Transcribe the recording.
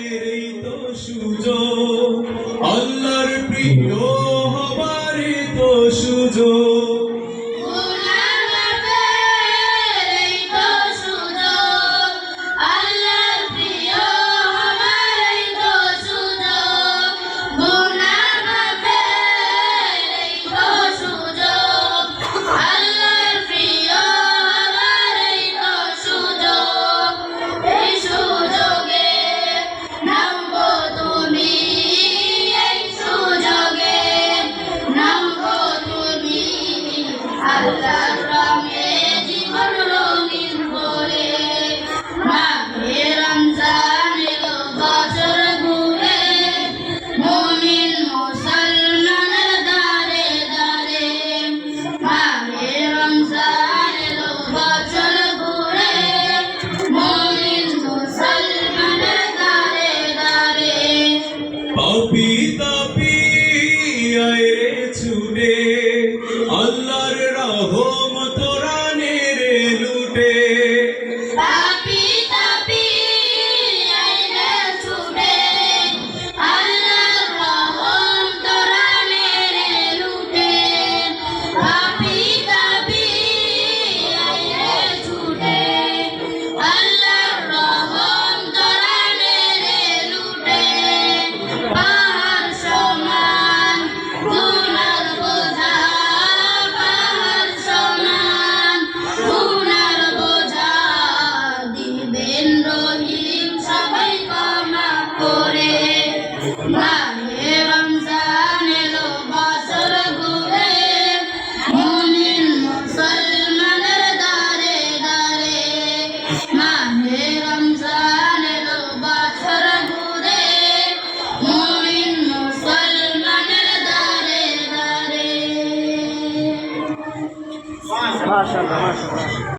মুসলমানের এই তো সুযোগ, আল্লাহর প্রিয় হবার তো সুযোগ। আল্লাহর রঙে জীবন রঙিন করে, মাহে রমজান এলো বছর ঘুরে, মুমিন মুসলমানের দারে দারে। মাহে রমজান এলো বছর ঘুরে, মুমিন মুসলমানের দারে দারে। পাপী তাপী আয় রে ছুটে, আল্লাহর রহমত রানে রে লুটে। পাপী তাপী আয় রে ছুটে, আল্লাহর রহমত রানে রে লুটে। পাপী তাপী আয় রে ছুটে, আল্লাহর রহমত রানে রে লুটে। পাহাড় সমান গুনার বোঝা, পাহাড় সমান গুনার বোঝা, দিবেন রহিম সবাই ক্ষমা করে। মাহে রমজান এলো বছর ঘুরে, মুমিন মুসলমানের দারে দারে। মাহে রমজান এলো বছর ঘুরে, মুমিন মুসলমানের দারে দারে। মাশাআল্লাহ, মাশাআল্লাহ।